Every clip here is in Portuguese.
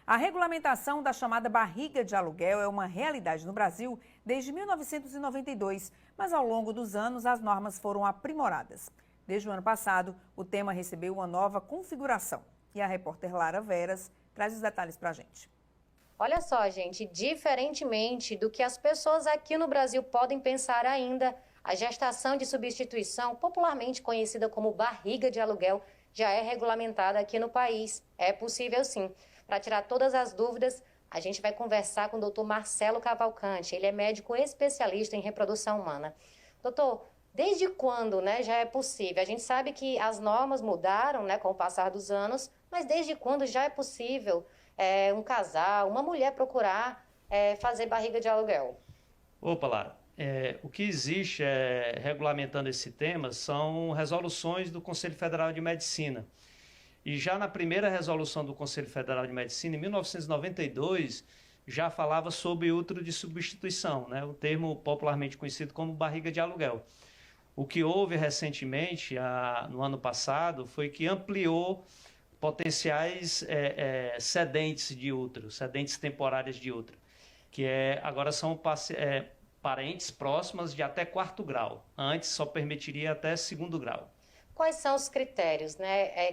A regulamentação da chamada barriga de aluguel é uma realidade no Brasil desde 1992, mas ao longo dos anos as normas foram aprimoradas. Desde o ano passado, o tema recebeu uma nova configuração. E a repórter Lara Veras traz os detalhes para a gente. Olha só, gente, diferentemente do que as pessoas aqui no Brasil podem pensar ainda, a gestação de substituição, popularmente conhecida como barriga de aluguel, já é regulamentada aqui no país. É possível sim. Para tirar todas as dúvidas, a gente vai conversar com o doutor Marcelo Cavalcante. Ele é médico especialista em reprodução humana. Doutor, desde quando, já é possível? A gente sabe que as normas mudaram, com o passar dos anos, mas desde quando já é possível um casal, uma mulher procurar fazer barriga de aluguel? Opa, Lara. O que existe regulamentando esse tema são resoluções do Conselho Federal de Medicina. E já na primeira resolução do Conselho Federal de Medicina, em 1992, já falava sobre útero de substituição, o termo popularmente conhecido como barriga de aluguel. O que houve recentemente, no ano passado, foi que ampliou potenciais cedentes de útero, cedentes temporárias de útero, que agora são parentes próximas de até 4º grau. Antes só permitiria até 2º grau. Quais são os critérios,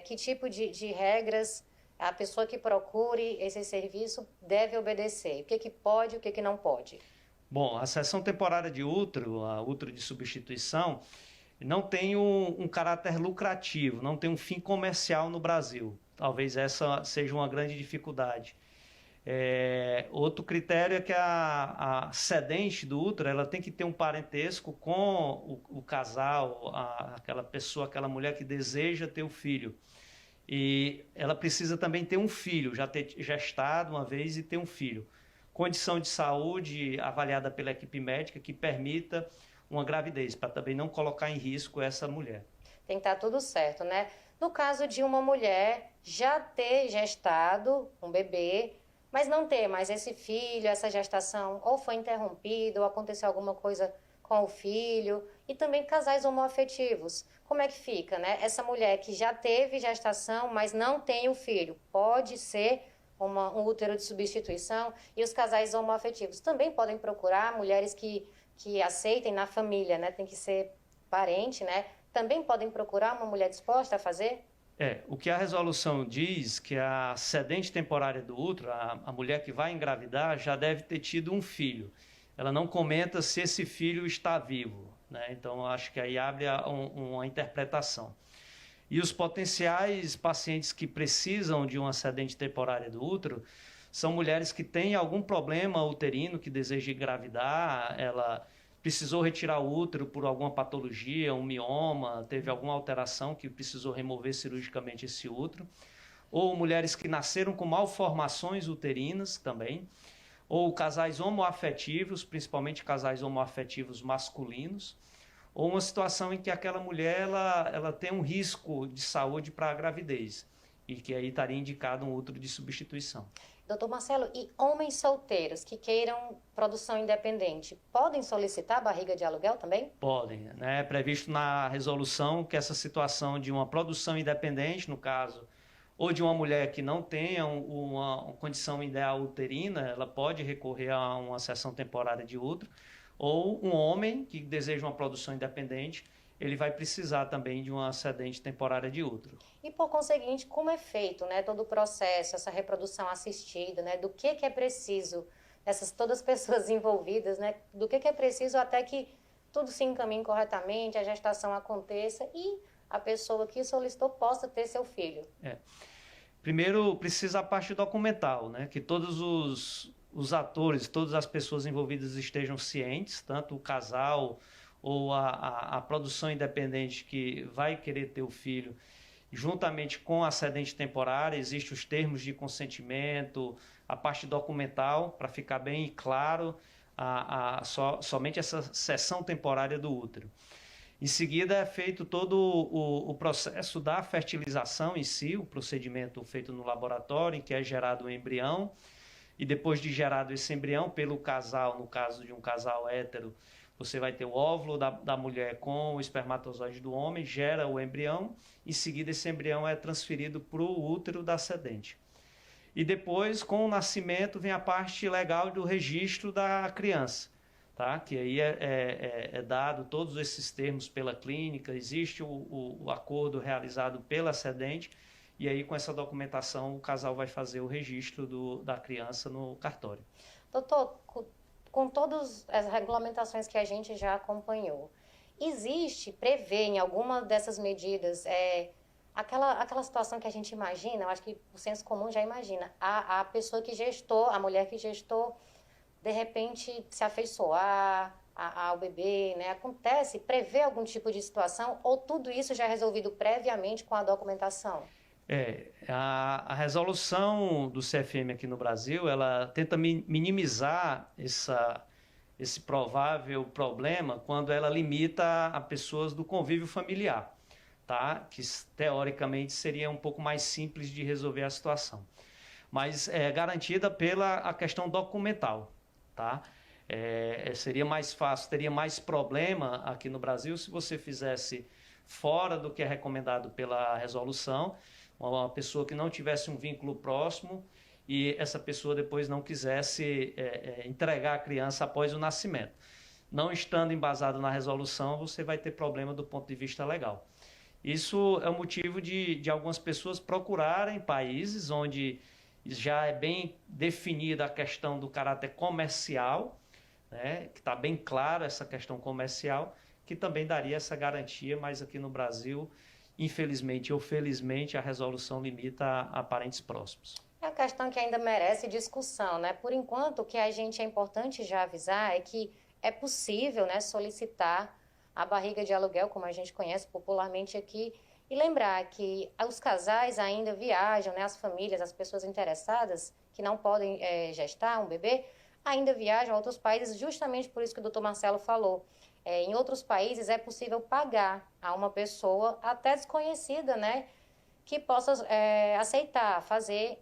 que tipo de regras a pessoa que procure esse serviço deve obedecer? O que pode e o que não pode? Bom, a cessão temporária de útero, a útero de substituição, não tem um caráter lucrativo, não tem um fim comercial no Brasil. Talvez essa seja uma grande dificuldade. Outro critério é que a cedente do útero ela tem que ter um parentesco com o casal, aquela pessoa, aquela mulher que deseja ter o filho. E ela precisa também ter um filho, já ter gestado uma vez e ter um filho. Condição de saúde avaliada pela equipe médica que permita uma gravidez, para também não colocar em risco essa mulher. Tem que estar tudo certo, No caso de uma mulher já ter gestado um bebê, mas não ter mais esse filho, essa gestação ou foi interrompida ou aconteceu alguma coisa com o filho, e também casais homoafetivos. Como é que fica, Essa mulher que já teve gestação, mas não tem o filho, pode ser um útero de substituição, e os casais homoafetivos também podem procurar mulheres que aceitem na família, tem que ser parente, também podem procurar uma mulher disposta a fazer? O que a resolução diz que a cedente temporária do útero, a mulher que vai engravidar, já deve ter tido um filho. Ela não comenta se esse filho está vivo, Então, acho que aí abre uma interpretação. E os potenciais pacientes que precisam de uma cedente temporária do útero são mulheres que têm algum problema uterino, que desejam engravidar, ela precisou retirar o útero por alguma patologia, um mioma, teve alguma alteração que precisou remover cirurgicamente esse útero, ou mulheres que nasceram com malformações uterinas também, ou casais homoafetivos, principalmente casais homoafetivos masculinos, ou uma situação em que aquela mulher ela tem um risco de saúde para a gravidez, e que aí estaria indicado um útero de substituição. Doutor Marcelo, e homens solteiros que queiram produção independente, podem solicitar barriga de aluguel também? Podem, É previsto na resolução que essa situação de uma produção independente, no caso, ou de uma mulher que não tenha uma condição ideal uterina, ela pode recorrer a uma cessão temporária de útero, ou um homem que deseja uma produção independente, ele vai precisar também de uma cedente temporária de útero. E por conseguinte, como é feito, todo o processo, essa reprodução assistida, do que é preciso, todas as pessoas envolvidas, do que é preciso até que tudo se encaminhe corretamente, a gestação aconteça e a pessoa que solicitou possa ter seu filho? Primeiro, precisa a parte documental, que todos os atores, todas as pessoas envolvidas estejam cientes, tanto o casal ou a produção independente que vai querer ter o filho, juntamente com a cedente temporária, existem os termos de consentimento, a parte documental, para ficar bem claro, somente essa cessão temporária do útero. Em seguida é feito todo o processo da fertilização em si, o procedimento feito no laboratório, em que é gerado um embrião, e depois de gerado esse embrião pelo casal, no caso de um casal hétero, você vai ter o óvulo da mulher com o espermatozoide do homem, gera o embrião, em seguida esse embrião é transferido para o útero da cedente. E depois, com o nascimento, vem a parte legal do registro da criança, tá? Que aí é dado todos esses termos pela clínica, existe o acordo realizado pela cedente, e aí com essa documentação o casal vai fazer o registro da criança no cartório. Doutor, com todas as regulamentações que a gente já acompanhou, prevê em alguma dessas medidas aquela situação que a gente imagina, eu acho que o senso comum já imagina, a pessoa que gestou, a mulher que gestou, de repente se afeiçoar ao bebê, né? Prevê algum tipo de situação ou tudo isso já é resolvido previamente com a documentação? A resolução do CFM aqui no Brasil, ela tenta minimizar esse provável problema quando ela limita a pessoas do convívio familiar, tá? Que teoricamente seria um pouco mais simples de resolver a situação. Mas é garantida pela a questão documental, tá? Seria mais fácil, teria mais problema aqui no Brasil se você fizesse fora do que é recomendado pela resolução, uma pessoa que não tivesse um vínculo próximo e essa pessoa depois não quisesse entregar a criança após o nascimento. Não estando embasado na resolução, você vai ter problema do ponto de vista legal. Isso é o motivo de algumas pessoas procurarem países onde já é bem definida a questão do caráter comercial, né, que está bem clara essa questão comercial, que também daria essa garantia, mas aqui no Brasil, infelizmente ou felizmente, a resolução limita a parentes próximos. É uma questão que ainda merece discussão, né? Por enquanto, o que a gente é importante já avisar é que é possível, né, solicitar a barriga de aluguel, como a gente conhece popularmente aqui, e lembrar que os casais ainda viajam, né, as famílias, as pessoas interessadas que não podem gestar um bebê, ainda viajam a outros países, justamente por isso que o doutor Marcelo falou. Em outros países é possível pagar a uma pessoa até desconhecida, né, que possa aceitar fazer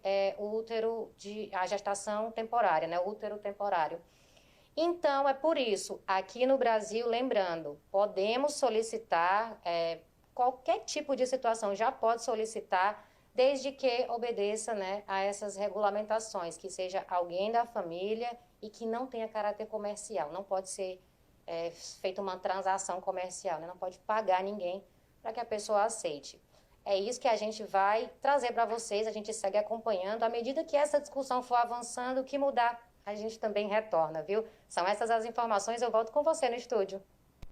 a gestação temporária, né, o útero temporário. Então, é por isso, aqui no Brasil, lembrando, podemos solicitar, qualquer tipo de situação já pode solicitar, desde que obedeça, né, a essas regulamentações, que seja alguém da família e que não tenha caráter comercial, não pode ser feita uma transação comercial, né? Não pode pagar ninguém para que a pessoa aceite. É isso que a gente vai trazer para vocês, a gente segue acompanhando. À medida que essa discussão for avançando, o que mudar, a gente também retorna, viu? São essas as informações, eu volto com você no estúdio.